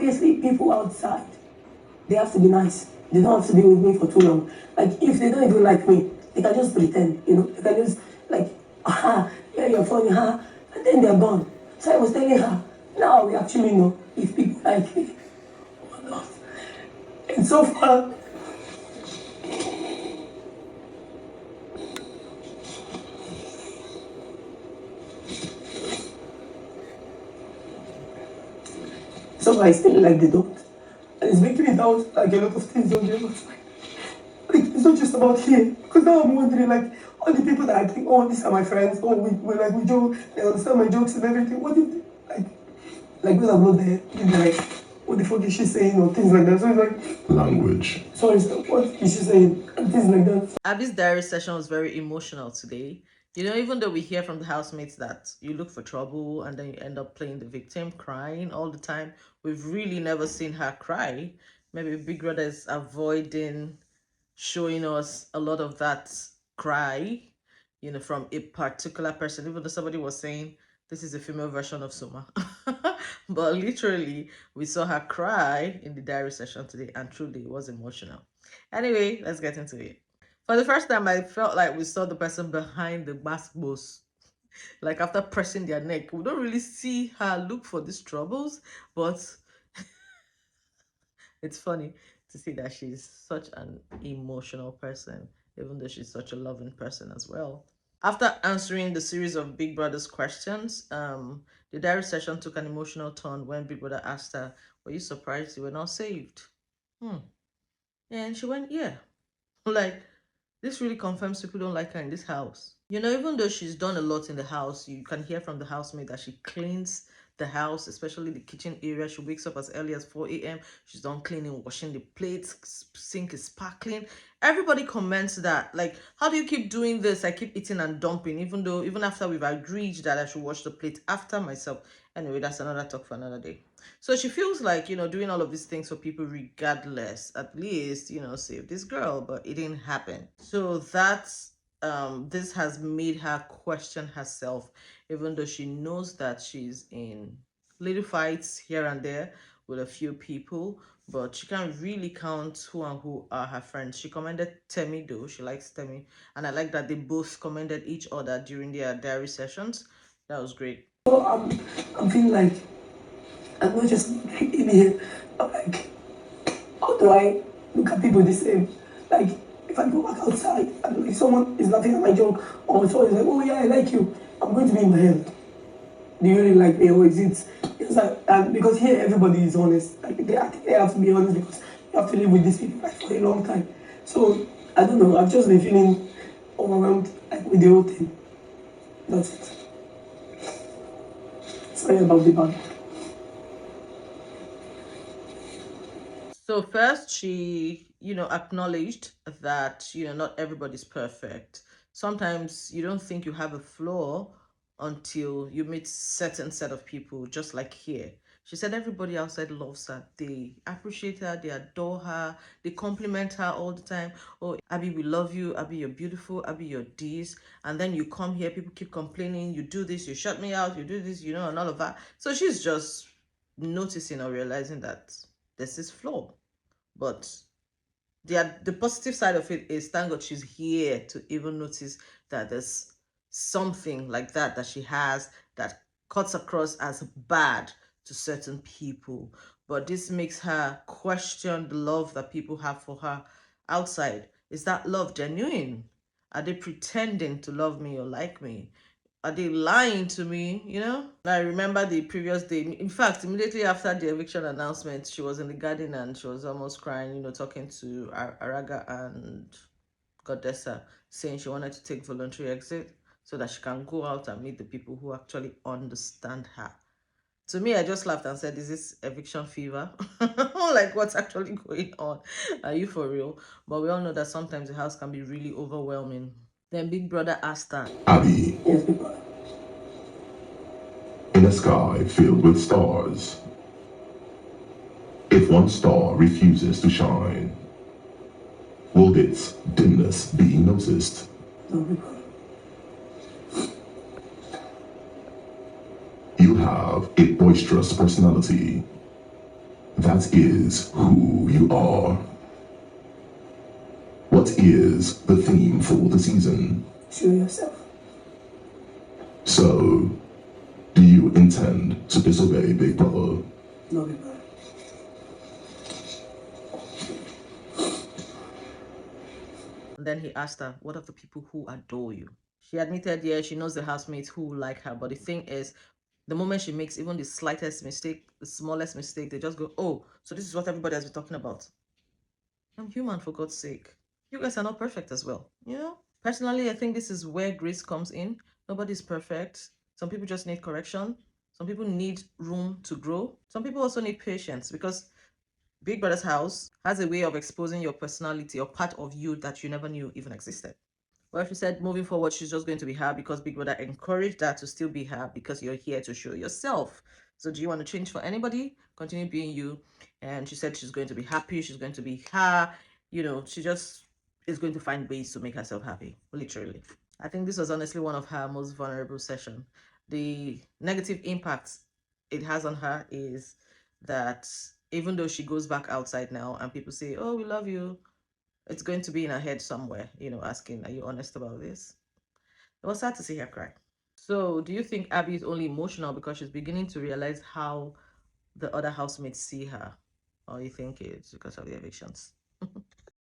obviously people outside, they have to be nice. They don't have to be with me for too long. Like, if they don't even like me, they can just pretend, They can just, like, yeah, you're funny, and then they're gone. So I was telling her, now we actually know if people like me or not. And so far, I still like they don't. And it's making me doubt, like, a lot of things on the other side. Like, it's not just about here. Because now I'm wondering, like, all the people that I think, oh, these are my friends, oh, we joke, they understand my jokes and everything. What if, like when I'm not there, they'll be like, what the fuck is she saying, or things like that. So it's like, language. Sorry, sir, what is she saying? And things like that. Abby's diary session was very emotional today. Even though we hear from the housemates that you look for trouble and then you end up playing the victim, crying all the time, we've really never seen her cry. Maybe Big Brother is avoiding showing us a lot of that cry, from a particular person, even though somebody was saying this is a female version of Suma. But literally, we saw her cry in the diary session today, and truly it was emotional. Anyway, let's get into it. For the first time, I felt like we saw the person behind the basketballs. Like after pressing their neck, we don't really see her look for these troubles, but it's funny to see that she's such an emotional person, even though she's such a loving person as well. After answering the series of Big Brother's questions, the diary session took an emotional turn when Big Brother asked her, were you surprised you were not saved? And she went, yeah. Like, this really confirms people don't like her in this house. Even though she's done a lot in the house, you can hear from the housemaid that she cleans the house, especially the kitchen area. She wakes up as early as 4 a.m. She's done cleaning, washing the plates, sink is sparkling. Everybody comments that, like, how do you keep doing this? I keep eating and dumping, even after we've agreed that I should wash the plate after myself. Anyway, that's another talk for another day. So she feels like, doing all of these things for people regardless, at least, save this girl, but it didn't happen. So that's this has made her question herself, even though she knows that she's in little fights here and there with a few people, but she can't really count who and who are her friends. She commended Temi though, she likes Temi, and I like that they both commended each other during their diary sessions. That was great. So I'm feeling like I'm not just in here. I'm like, how do I look at people the same? Like, if I go back outside and if someone is laughing at my joke, or someone is like, oh yeah, I like you, I'm going to be in my head. Do you really like me, or is it? It's like, and because here everybody is honest. Like, I think they have to be honest because you have to live with these people like for a long time. So I don't know. I've just been feeling overwhelmed like with the whole thing. That's it. Sorry about the bad. So first she, acknowledged that, not everybody's perfect. Sometimes you don't think you have a flaw until you meet certain set of people, just like here. She said everybody outside loves her. They appreciate her, they adore her, they compliment her all the time. Oh, Abby, we love you. Abby, you're beautiful. Abby, you're this. And then you come here, people keep complaining. You do this, you shut me out, you do this, and all of that. So she's just noticing or realizing that there's this flaw. But the positive side of it is, thank God she's here to even notice that there's something like that she has that cuts across as bad to certain people. But this makes her question the love that people have for her outside. Is that love genuine? Are they pretending to love me or like me? Are they lying to me? I remember the previous day. In fact, immediately after the eviction announcement, she was in the garden and she was almost crying, talking to Araga and Godessa, saying she wanted to take voluntary exit so that she can go out and meet the people who actually understand her. To me, I just laughed and said, is this eviction fever? Like, what's actually going on? Are you for real? But we all know that sometimes the house can be really overwhelming. Then Big Brother asked her, Abby, Yes, people. in a sky filled with stars, if one star refuses to shine, will its dimness be noticed? No, people. You have a boisterous personality, That is who you are. What is the theme for the season? Show yourself. So, do you intend to disobey Big Brother? No, Big Brother. And then he asked her, what of the people who adore you? She admitted, yeah, she knows the housemates who like her. But the thing is, the moment she makes even the slightest mistake, the smallest mistake, they just go, oh, so this is what everybody has been talking about. I'm human, for God's sake. You guys are not perfect as well. You know? Personally, I think this is where grace comes in. Nobody's perfect. Some people just need correction. Some people need room to grow. Some people also need patience, because Big Brother's house has a way of exposing your personality or part of you that you never knew even existed. Well, she said moving forward, she's just going to be her because Big Brother encouraged her to still be her because you're here to show yourself. So do you want to change for anybody? Continue being you. And she said she's going to be happy. She's going to be her. You know, she just is going to find ways to make herself happy, literally. I think this was honestly one of her most vulnerable sessions. The negative impact it has on her is that even though she goes back outside now and people say, oh, we love you, it's going to be in her head somewhere, you know, asking, are you honest about this? It was sad to see her cry. So do you think Abby is only emotional because she's beginning to realize how the other housemates see her? Or you think it's because of the evictions?